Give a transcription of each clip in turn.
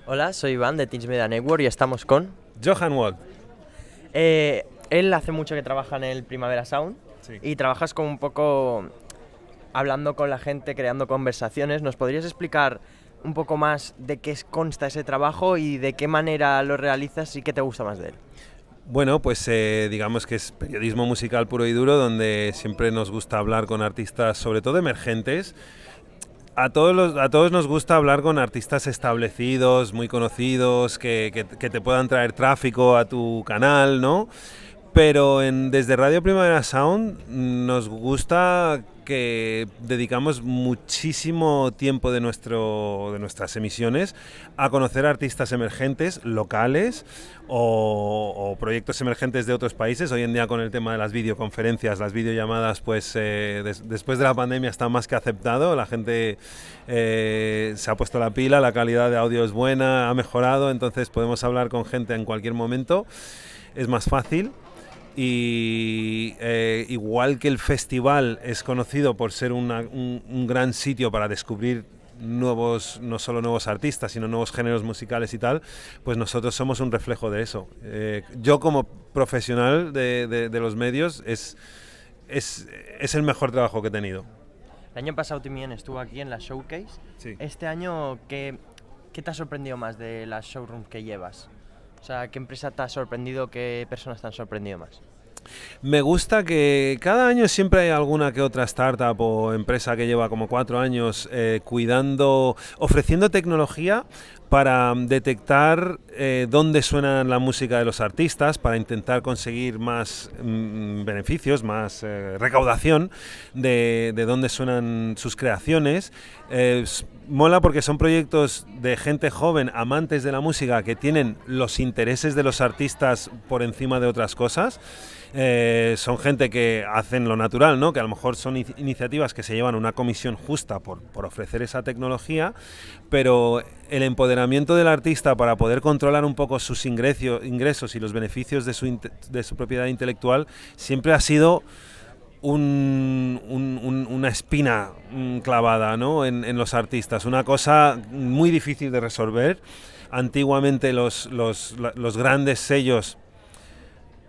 Hola, soy Iván de Teams Media Network y estamos con... Johan Wald. Él hace mucho que trabaja en el Primavera Sound Sí. y trabajas como un poco hablando con la gente, creando conversaciones. ¿Nos podrías explicar un poco más de qué consta ese trabajo y de qué manera lo realizas y qué te gusta más de él? Bueno, pues digamos que es periodismo musical puro y duro, donde siempre nos gusta hablar con artistas, sobre todo emergentes. A todos nos gusta hablar con artistas establecidos, muy conocidos, que te puedan traer tráfico a tu canal, ¿no? Pero desde Radio Primavera Sound nos gusta que dedicamos muchísimo tiempo de nuestras emisiones a conocer artistas emergentes, locales o proyectos emergentes de otros países. Hoy en día con el tema de las videoconferencias, las videollamadas, pues después de la pandemia está más que aceptado. La gente se ha puesto la pila, la calidad de audio es buena, ha mejorado, entonces podemos hablar con gente en cualquier momento. Es más fácil. Y igual que el festival es conocido por ser un gran sitio para descubrir nuevos, no solo nuevos artistas, sino nuevos géneros musicales y tal, pues nosotros somos un reflejo de eso. Yo como profesional de los medios es el mejor trabajo que he tenido. El año pasado también estuvo aquí en la Showcase. Sí. Este año, ¿qué te ha sorprendido más de las showrooms que llevas? O sea, ¿qué empresa te ha sorprendido? ¿Qué personas te han sorprendido más? Me gusta que cada año siempre hay alguna que otra startup o empresa que lleva como 4 años ofreciendo tecnología para detectar dónde suena la música de los artistas, para intentar conseguir más beneficios, más recaudación de dónde suenan sus creaciones. Mola porque son proyectos de gente joven, amantes de la música, que tienen los intereses de los artistas por encima de otras cosas. Son gente que hacen lo natural, ¿no? Que a lo mejor son iniciativas que se llevan una comisión justa por ofrecer esa tecnología, pero el empoderamiento del artista para poder controlar un poco sus ingresos y los beneficios de su propiedad intelectual siempre ha sido una espina clavada, ¿no? en los artistas, una cosa muy difícil de resolver. Antiguamente los grandes sellos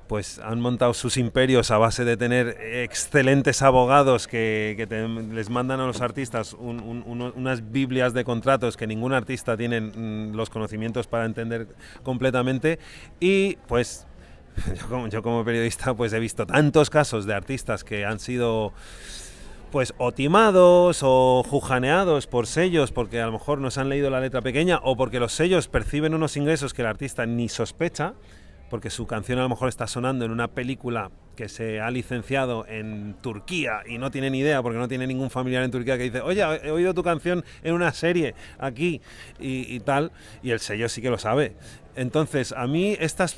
pues han montado sus imperios a base de tener excelentes abogados que les mandan a los artistas unas biblias de contratos que ningún artista tiene los conocimientos para entender completamente. Y pues yo como periodista pues he visto tantos casos de artistas que han sido pues o timados o jujaneados por sellos porque a lo mejor no se han leído la letra pequeña o porque los sellos perciben unos ingresos que el artista ni sospecha, porque su canción a lo mejor está sonando en una película que se ha licenciado en Turquía y no tiene ni idea porque no tiene ningún familiar en Turquía que dice, oye, he oído tu canción en una serie aquí y tal, y el sello sí que lo sabe. Entonces, a mí estas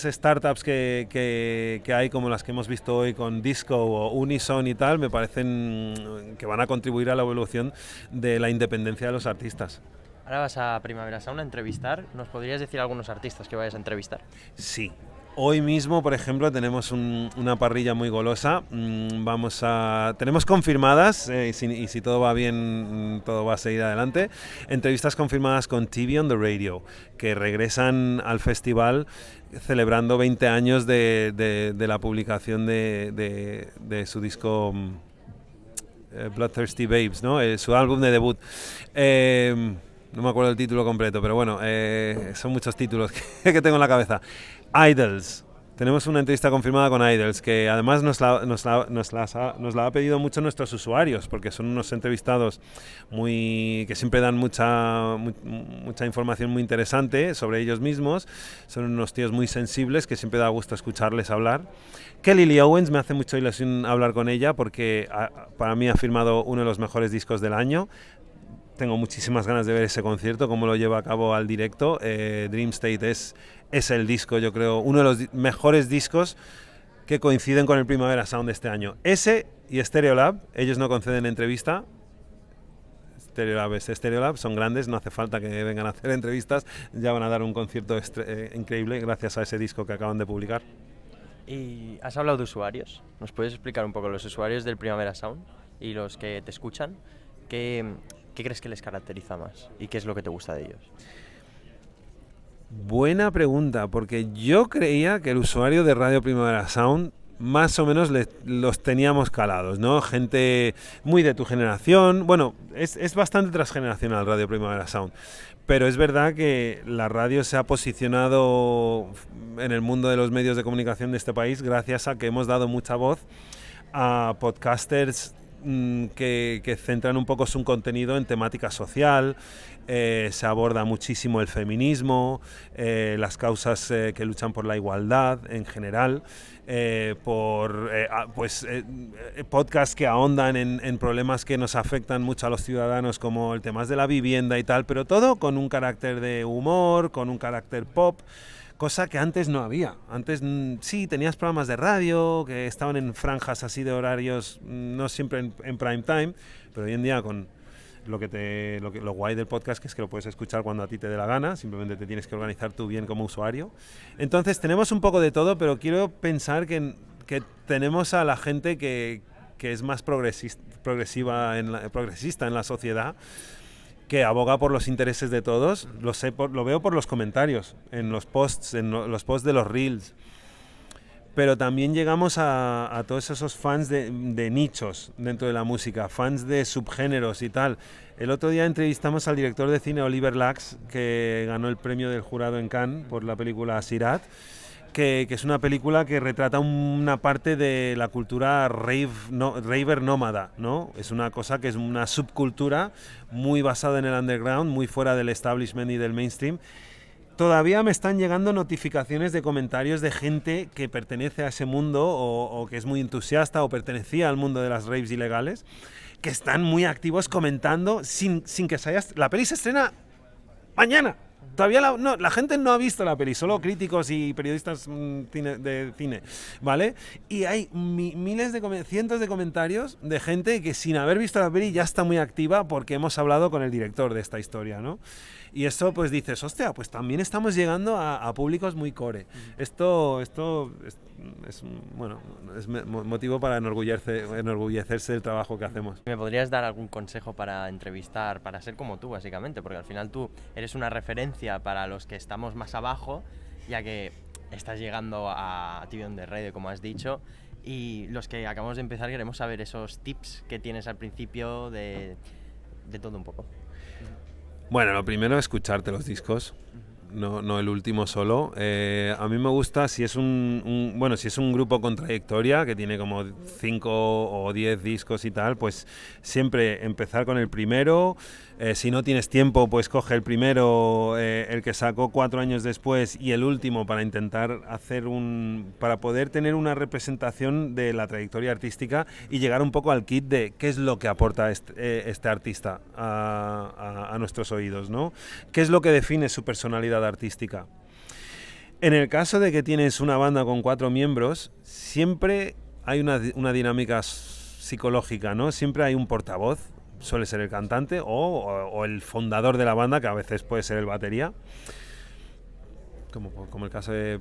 startups que hay, como las que hemos visto hoy con Disco o Unison y tal, me parecen que van a contribuir a la evolución de la independencia de los artistas. Ahora vas a Primavera Sound a entrevistar. ¿Nos podrías decir algunos artistas que vayas a entrevistar? Sí. Hoy mismo, por ejemplo, tenemos una parrilla muy golosa. Tenemos confirmadas, y si todo va bien, todo va a seguir adelante, entrevistas confirmadas con TV on the Radio, que regresan al festival celebrando 20 años de la publicación de su disco Bloodthirsty Babes, ¿no? Su álbum de debut. No me acuerdo el título completo, pero bueno, son muchos títulos que tengo en la cabeza. Idols. Tenemos una entrevista confirmada con Idols, que además nos la ha pedido mucho nuestros usuarios, porque son unos entrevistados que siempre dan mucha información muy interesante sobre ellos mismos. Son unos tíos muy sensibles que siempre da gusto escucharles hablar. Kelly Lee Owens, me hace mucha ilusión hablar con ella, porque para mí ha firmado uno de los mejores discos del año. Tengo muchísimas ganas de ver ese concierto, cómo lo lleva a cabo al directo. Dream State es el disco, yo creo, uno de los mejores discos que coinciden con el Primavera Sound de este año. Ese y Stereolab, ellos no conceden entrevista. Stereolab son grandes, no hace falta que vengan a hacer entrevistas, ya van a dar un concierto increíble gracias a ese disco que acaban de publicar. Y has hablado de usuarios. ¿Nos puedes explicar un poco los usuarios del Primavera Sound y los que te escuchan? ¿Qué ¿qué crees que les caracteriza más? ¿Y qué es lo que te gusta de ellos? Buena pregunta, porque yo creía que el usuario de Radio Primavera Sound más o menos los teníamos calados, ¿no? Gente muy de tu generación. Bueno, es bastante transgeneracional Radio Primavera Sound, pero es verdad que la radio se ha posicionado en el mundo de los medios de comunicación de este país gracias a que hemos dado mucha voz a podcasters que centran un poco su contenido en temática social. Se aborda muchísimo el feminismo, las causas que luchan por la igualdad en general, podcasts que ahondan en problemas que nos afectan mucho a los ciudadanos, como el tema de la vivienda y tal, pero todo con un carácter de humor, con un carácter pop, cosa que antes no había. Antes sí, tenías programas de radio que estaban en franjas así de horarios, no siempre en prime time, pero hoy en día con lo guay del podcast, que es que lo puedes escuchar cuando a ti te dé la gana, simplemente te tienes que organizar tú bien como usuario. Entonces tenemos un poco de todo, pero quiero pensar que tenemos a la gente que es más progresista en la sociedad, que aboga por los intereses de todos. Lo veo por los comentarios, en los posts, los posts de los reels. Pero también llegamos a todos esos fans de nichos dentro de la música, fans de subgéneros y tal. El otro día entrevistamos al director de cine Oliver Lax, que ganó el premio del jurado en Cannes por la película Sirat, que es una película que retrata una parte de la cultura raver nómada, ¿no? Es una cosa que es una subcultura muy basada en el underground, muy fuera del establishment y del mainstream. Todavía me están llegando notificaciones de comentarios de gente que pertenece a ese mundo o que es muy entusiasta o pertenecía al mundo de las raves ilegales, que están muy activos comentando sin que se haya... La peli se estrena mañana. Todavía la gente no ha visto la peli, solo críticos y periodistas de cine, ¿vale? Y hay cientos de comentarios de gente que sin haber visto la peli ya está muy activa porque hemos hablado con el director de esta historia, ¿no? Y esto pues dices, hostia, pues también estamos llegando a públicos muy core. Esto es motivo para enorgullecerse del trabajo que hacemos. ¿Me podrías dar algún consejo para entrevistar, para ser como tú, básicamente? Porque al final tú eres una referencia para los que estamos más abajo, ya que estás llegando a Tibión de Radio, como has dicho, y los que acabamos de empezar queremos saber esos tips que tienes al principio de todo un poco. Bueno, lo primero es escucharte los discos, no el último solo. A mí me gusta, si es si es un grupo con trayectoria, que tiene como 5 o 10 discos y tal, pues siempre empezar con el primero. Si no tienes tiempo, pues coge el primero, el que sacó 4 años después, y el último, para intentar para poder tener una representación de la trayectoria artística y llegar un poco al kit de qué es lo que aporta este artista a nuestros oídos, ¿no? ¿Qué es lo que define su personalidad artística? En el caso de que tienes una banda con 4 miembros, siempre hay una dinámica psicológica, ¿no? Siempre hay un portavoz. Suele ser el cantante o el fundador de la banda, que a veces puede ser el batería, como el caso de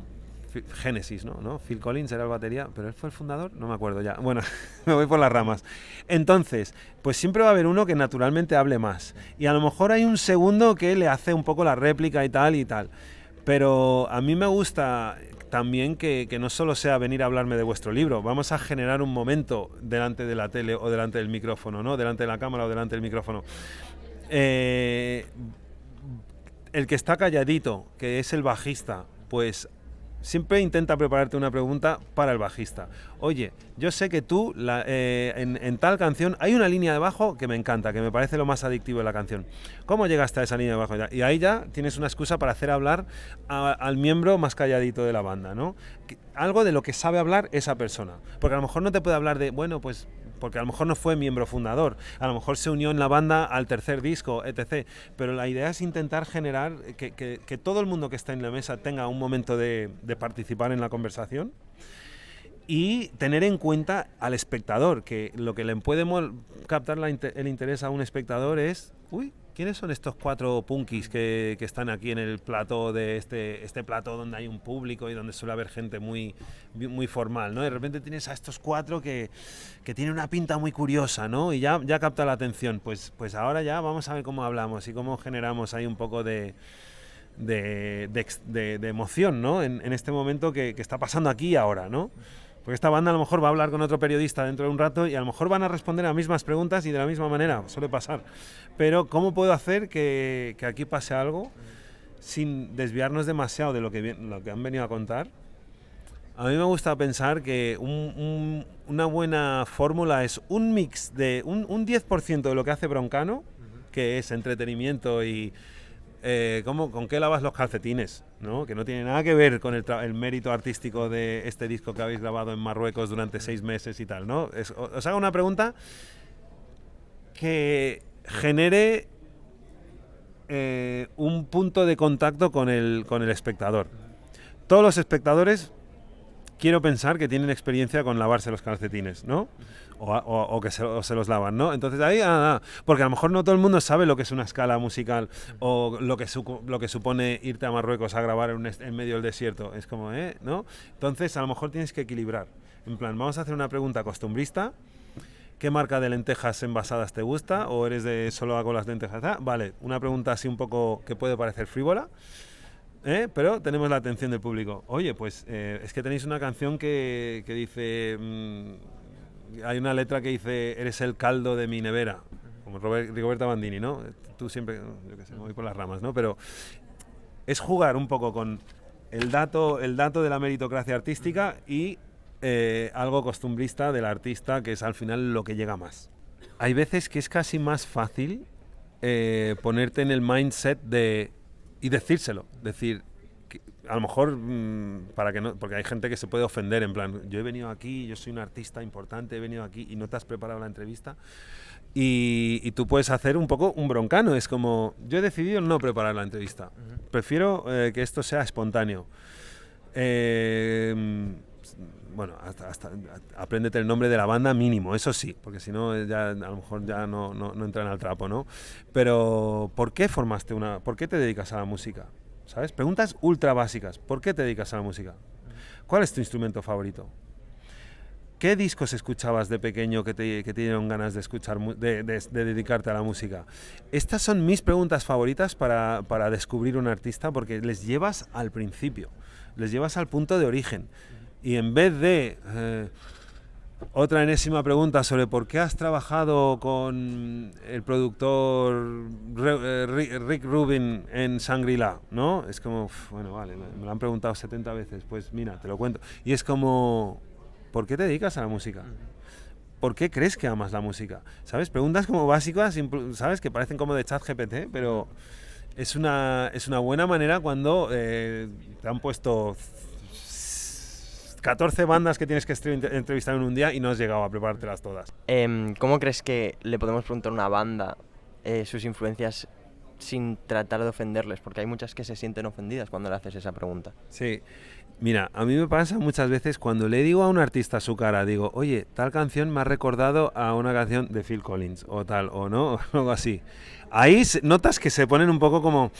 Genesis, ¿no? Phil Collins era el batería, pero él fue el fundador, no me acuerdo ya. Bueno, me voy por las ramas. Entonces, pues siempre va a haber uno que naturalmente hable más, y a lo mejor hay un segundo que le hace un poco la réplica y tal. Pero a mí me gusta también que no solo sea venir a hablarme de vuestro libro, vamos a generar un momento delante de la tele o delante del micrófono, ¿no? Delante de la cámara o delante del micrófono. El que está calladito, que es el bajista, pues siempre intenta prepararte una pregunta para el bajista. Oye, yo sé que tú en tal canción hay una línea de bajo que me encanta, que me parece lo más adictivo de la canción. ¿Cómo llegaste a esa línea de bajo? Y ahí ya tienes una excusa para hacer hablar al miembro más calladito de la banda, ¿no? Algo de lo que sabe hablar esa persona. Porque a lo mejor no te puede hablar de, bueno, pues porque a lo mejor no fue miembro fundador, a lo mejor se unió en la banda al tercer disco, etc. Pero la idea es intentar generar que todo el mundo que está en la mesa tenga un momento de participar en la conversación y tener en cuenta al espectador, que lo que le puede captar el interés a un espectador es, ¿quiénes son estos 4 punkis que están aquí en el plató de este plató donde hay un público y donde suele haber gente muy formal, ¿no? Y de repente tienes a estos 4 que tienen una pinta muy curiosa, ¿no? Y ya capta la atención. Pues ahora ya vamos a ver cómo hablamos y cómo generamos ahí un poco de emoción, ¿no? En este momento que está pasando aquí y ahora, ¿no? Porque esta banda a lo mejor va a hablar con otro periodista dentro de un rato y a lo mejor van a responder a las mismas preguntas y de la misma manera, suele pasar. Pero ¿cómo puedo hacer que aquí pase algo sin desviarnos demasiado de lo que han venido a contar? A mí me gusta pensar que una buena fórmula es un mix de un 10% de lo que hace Broncano, que es entretenimiento y con qué lavas los calcetines, ¿no? Que no tiene nada que ver con el mérito artístico de este disco que habéis grabado en Marruecos durante 6 meses y tal, ¿no? Os hago una pregunta que genere un punto de contacto con el espectador. Todos los espectadores quiero pensar que tienen experiencia con lavarse los calcetines, ¿no? O que se los lavan, ¿no? Entonces ahí, porque a lo mejor no todo el mundo sabe lo que es una escala musical o lo que supone irte a Marruecos a grabar en medio del desierto. Es como, ¿no? Entonces a lo mejor tienes que equilibrar. En plan, vamos a hacer una pregunta costumbrista. ¿Qué marca de lentejas envasadas te gusta? ¿O eres de solo hago las lentejas? Vale, una pregunta así un poco que puede parecer frívola. Pero tenemos la atención del público. Oye, pues es que tenéis una canción que dice... hay una letra que dice, eres el caldo de mi nevera, como Rigoberta Bandini, ¿no? Tú siempre, yo qué sé, me voy por las ramas, ¿no? Pero es jugar un poco con el dato de la meritocracia artística y algo costumbrista del artista, que es al final lo que llega más. Hay veces que es casi más fácil ponerte en el mindset y decírselo, decir, que a lo mejor porque hay gente que se puede ofender en plan, yo he venido aquí, yo soy un artista importante, he venido aquí y no te has preparado la entrevista y tú puedes hacer un poco un Broncano, es como, yo he decidido no preparar la entrevista, prefiero que esto sea espontáneo. Bueno, hasta apréndete el nombre de la banda mínimo, eso sí, porque si no ya a lo mejor ya no entran al trapo, ¿no? Pero ¿por qué te dedicas a la música? ¿Sabes? Preguntas ultra básicas. ¿Por qué te dedicas a la música? ¿Cuál es tu instrumento favorito? ¿Qué discos escuchabas de pequeño que te dieron ganas de escuchar, de dedicarte a la música? Estas son mis preguntas favoritas para descubrir un artista, porque les llevas al principio, les llevas al punto de origen. Y en vez de otra enésima pregunta sobre por qué has trabajado con el productor Rick Rubin en Shangri-La, ¿no? Es como, bueno, vale, me lo han preguntado 70 veces, pues mira, te lo cuento. Y es como, ¿por qué te dedicas a la música? ¿Por qué crees que amas la música? ¿Sabes? Preguntas como básicas, ¿sabes? Que parecen como de ChatGPT, pero es una buena manera cuando te han puesto 14 bandas que tienes que entrevistar en un día y no has llegado a preparártelas todas. ¿Cómo crees que le podemos preguntar a una banda sus influencias sin tratar de ofenderles? Porque hay muchas que se sienten ofendidas cuando le haces esa pregunta. Sí, mira, a mí me pasa muchas veces cuando le digo a un artista a su cara, digo, oye, tal canción me ha recordado a una canción de Phil Collins, o tal, o no, o algo así. Ahí notas que se ponen un poco como...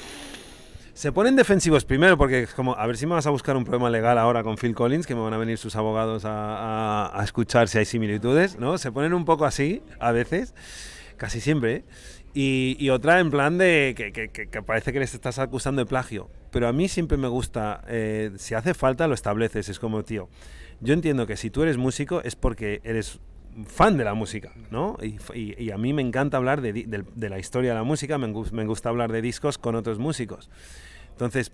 Se ponen defensivos primero porque es como, a ver si me vas a buscar un problema legal ahora con Phil Collins, que me van a venir sus abogados a escuchar si hay similitudes, ¿no? Se ponen un poco así, a veces, casi siempre, y otra en plan de que parece que les estás acusando de plagio. Pero a mí siempre me gusta, si hace falta lo estableces, es como, tío, yo entiendo que si tú eres músico es porque eres fan de la música, ¿no? Y a mí me encanta hablar de la historia de la música, me gusta hablar de discos con otros músicos. Entonces,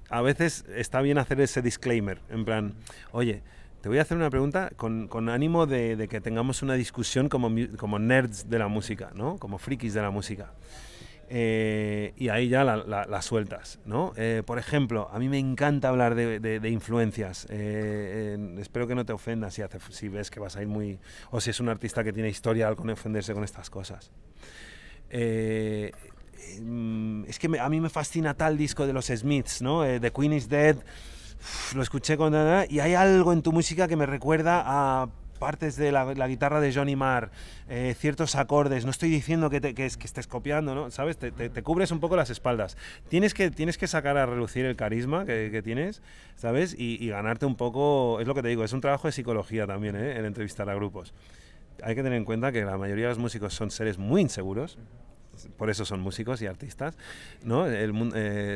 a veces está bien hacer ese disclaimer, en plan, oye, te voy a hacer una pregunta con ánimo de que tengamos una discusión como nerds de la música, ¿no? Como frikis de la música. Y ahí ya la sueltas, ¿no? Por ejemplo, a mí me encanta hablar de influencias. Espero que no te ofendas si ves que vas a ir muy... O si es un artista que tiene historial con ofenderse con estas cosas. Es que a mí me fascina tal disco de los Smiths, ¿no? The Queen is Dead. Lo escuché y hay algo en tu música que me recuerda a partes de la guitarra de Johnny Marr, ciertos acordes, no estoy diciendo que estés copiando, ¿no? ¿Sabes? Te cubres un poco las espaldas. Tienes que sacar a relucir el carisma que tienes, ¿sabes? Y ganarte un poco, es lo que te digo, es un trabajo de psicología también, el entrevistar a grupos. Hay que tener en cuenta que la mayoría de los músicos son seres muy inseguros, por eso son músicos y artistas, ¿no?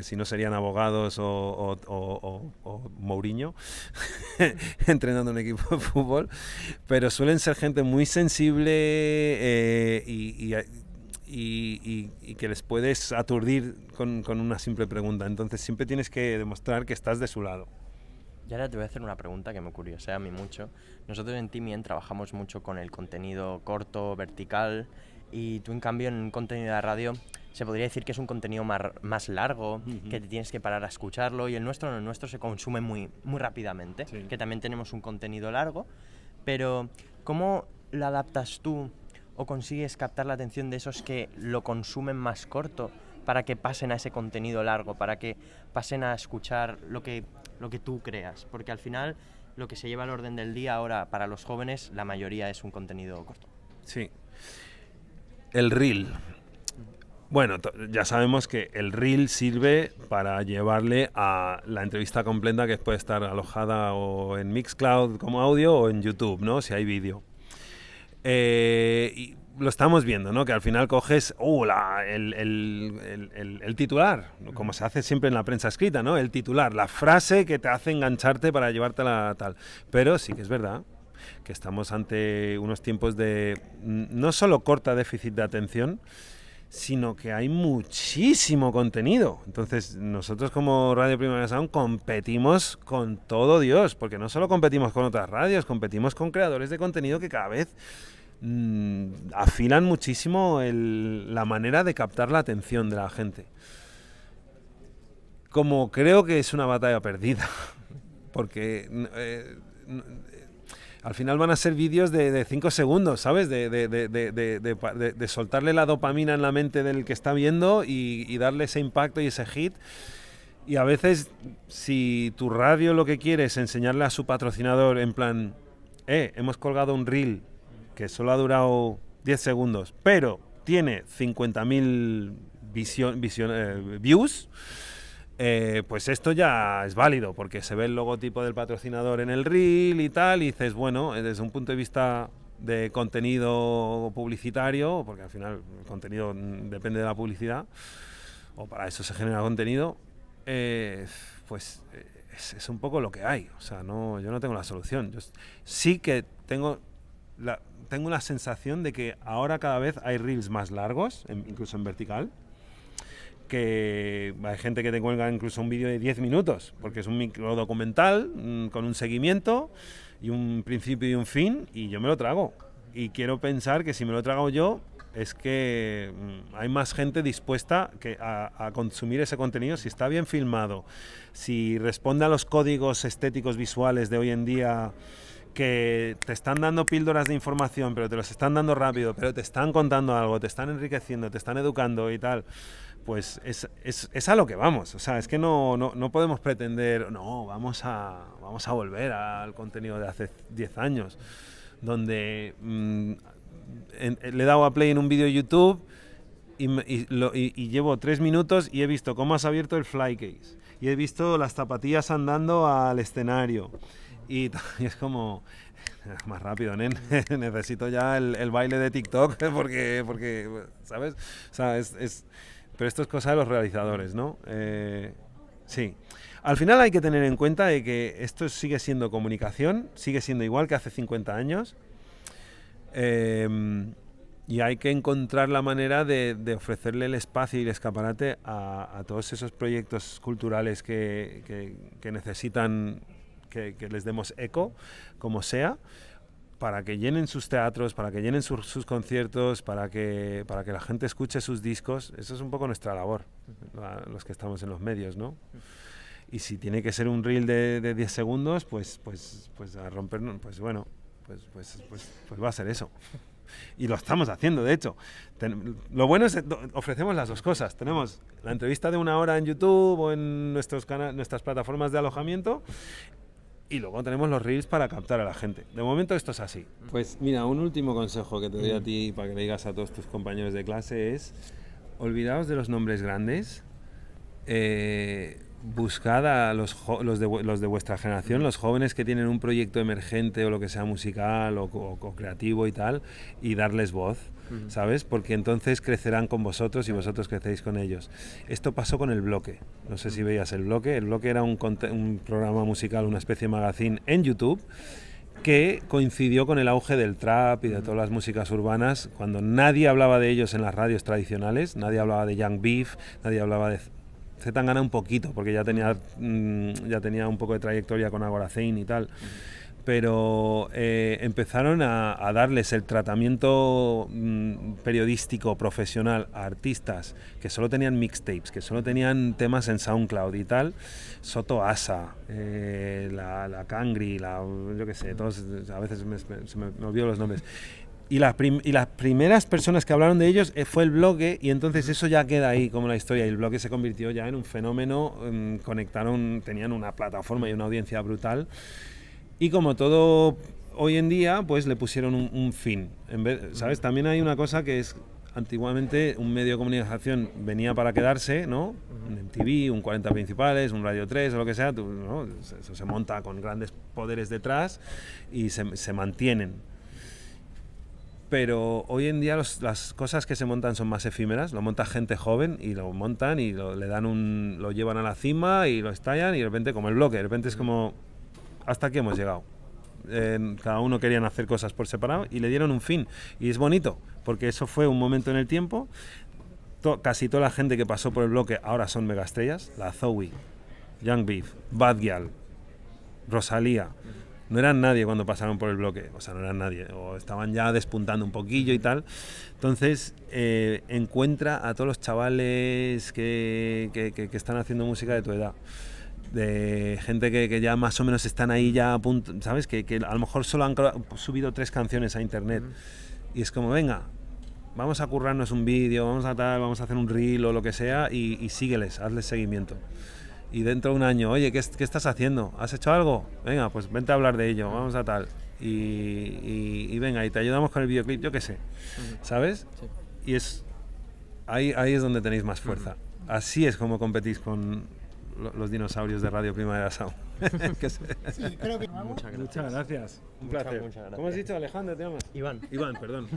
Si no serían abogados o Mourinho entrenando un equipo de fútbol, pero suelen ser gente muy sensible y que les puedes aturdir con una simple pregunta. Entonces siempre tienes que demostrar que estás de su lado. Y ahora te voy a hacer una pregunta que me curiosea a mí mucho. Nosotros en Timien trabajamos mucho con el contenido corto, vertical, y tú en cambio en un contenido de radio se podría decir que es un contenido más largo, que te tienes que parar a escucharlo, y el nuestro se consume muy rápidamente, sí. Que también tenemos un contenido largo, pero ¿cómo lo adaptas tú o consigues captar la atención de esos que lo consumen más corto para que pasen a ese contenido largo, para que pasen a escuchar lo que tú creas? Porque al final lo que se lleva al orden del día ahora para los jóvenes, la mayoría es un contenido corto. Sí. El reel. Bueno, ya sabemos que el reel sirve para llevarle a la entrevista completa, que puede estar alojada o en Mixcloud como audio o en YouTube, ¿no? Si hay vídeo. Y lo estamos viendo, ¿no? Que al final coges el titular, como se hace siempre en la prensa escrita, ¿no? El titular, la frase que te hace engancharte para llevártela tal. Pero sí que es verdad que estamos ante unos tiempos de no solo corta déficit de atención, sino que hay muchísimo contenido. Entonces nosotros como Radio Primavera Sound competimos con todo Dios, porque no solo competimos con otras radios, competimos con creadores de contenido que cada vez afilan muchísimo la manera de captar la atención de la gente. Como creo que es una batalla perdida, porque al final van a ser vídeos de 5 segundos, ¿sabes? De soltarle la dopamina en la mente del que está viendo y darle ese impacto y ese hit. Y a veces, si tu radio lo que quiere es enseñarle a su patrocinador en plan, hemos colgado un reel que solo ha durado 10 segundos, pero tiene 50.000 views, pues esto ya es válido, porque se ve el logotipo del patrocinador en el reel y tal, y dices, bueno, desde un punto de vista de contenido publicitario, porque al final el contenido depende de la publicidad, o para eso se genera contenido, pues es un poco lo que hay. O sea, yo no tengo la solución. Yo sí que tengo la sensación de que ahora cada vez hay reels más largos, incluso en vertical, que hay gente que te cuelga incluso un vídeo de 10 minutos, porque es un microdocumental con un seguimiento y un principio y un fin, y yo me lo trago. Y quiero pensar que si me lo he tragado yo, es que hay más gente dispuesta a consumir ese contenido si está bien filmado, si responde a los códigos estéticos visuales de hoy en día, que te están dando píldoras de información, pero te los están dando rápido, pero te están contando algo, te están enriqueciendo, te están educando y tal. Pues es a lo que vamos. O sea, es que no podemos pretender, vamos a volver al contenido de hace 10 años, donde le he dado a play en un vídeo de YouTube y llevo 3 minutos y he visto cómo has abierto el flycase y he visto las zapatillas andando al escenario y es como, más rápido, nen. Necesito ya el baile de TikTok porque ¿sabes? O sea, pero esto es cosa de los realizadores, ¿no? Sí. Al final hay que tener en cuenta de que esto sigue siendo comunicación, sigue siendo igual que hace 50 años. Y hay que encontrar la manera de ofrecerle el espacio y el escaparate a todos esos proyectos culturales que necesitan que les demos eco, como sea, para que llenen sus teatros, para que llenen sus conciertos, para que la gente escuche sus discos. Eso es un poco nuestra labor, los que estamos en los medios, ¿no? Y si tiene que ser un reel de 10 segundos, pues a romper, pues bueno, pues va a ser eso. Y lo estamos haciendo, de hecho. Lo bueno es que ofrecemos las dos cosas. Tenemos la entrevista de 1 hora en YouTube o en nuestras plataformas de alojamiento, y luego tenemos los reels para captar a la gente. De momento esto es así. Pues mira, un último consejo que te doy a ti para que le digas a todos tus compañeros de clase es: olvidaos de los nombres grandes, buscad a los de vuestra generación, los jóvenes que tienen un proyecto emergente o lo que sea musical o creativo y tal, y darles voz, ¿sabes? Porque entonces crecerán con vosotros y vosotros crecéis con ellos. Esto pasó con El Bloque. No sé si veías El Bloque. El Bloque era un programa musical, una especie de magazine en YouTube, que coincidió con el auge del trap y de todas las músicas urbanas, cuando nadie hablaba de ellos en las radios tradicionales, nadie hablaba de Young Beef, nadie hablaba de Zetangana un poquito, porque ya tenía un poco de trayectoria con Agora Zane y tal, pero empezaron a darles el tratamiento periodístico profesional a artistas que solo tenían mixtapes, que solo tenían temas en SoundCloud y tal. Soto Asa, la Cangri, yo qué sé, todos, a veces se me olvido los nombres. Y las primeras personas que hablaron de ellos fue El Bloque, y entonces eso ya queda ahí como la historia, y El Bloque se convirtió ya en un fenómeno, tenían una plataforma y una audiencia brutal, y como todo hoy en día, pues le pusieron un fin. ¿Sabes? También hay una cosa que es, antiguamente un medio de comunicación venía para quedarse, ¿no? Un MTV, un 40 Principales, un Radio 3 o lo que sea, ¿no? Eso se monta con grandes poderes detrás y se mantienen. Pero hoy en día las cosas que se montan son más efímeras. Lo monta gente joven y lo montan y lo llevan a la cima y lo estallan, y de repente, como El Bloque, de repente es como, hasta aquí hemos llegado. Cada uno querían hacer cosas por separado y le dieron un fin. Y es bonito, porque eso fue un momento en el tiempo. Casi toda la gente que pasó por El Bloque ahora son megaestrellas. La Zoe, Young Beef, Bad Gyal, Rosalía. No eran nadie cuando pasaron por El Bloque, o sea, no eran nadie, o estaban ya despuntando un poquillo y tal. Entonces, encuentra a todos los chavales que están haciendo música de tu edad, de gente que ya más o menos están ahí ya a punto, ¿sabes? Que a lo mejor solo han subido 3 canciones a internet, y es como, venga, vamos a currarnos un vídeo, vamos a hacer un reel o lo que sea, y sígueles, hazles seguimiento. Y dentro de un año, oye, ¿qué estás haciendo? ¿Has hecho algo? Venga, pues vente a hablar de ello, vamos a tal. Y venga, y te ayudamos con el videoclip, yo qué sé, ¿sabes? Sí. Y ahí es donde tenéis más fuerza. Así es como competís con los dinosaurios de Radio Primavera Sound. Sí, creo que Muchas gracias. Un placer. Muchas gracias. ¿Cómo has dicho, Alejandro, te llamas? Iván. Iván, perdón.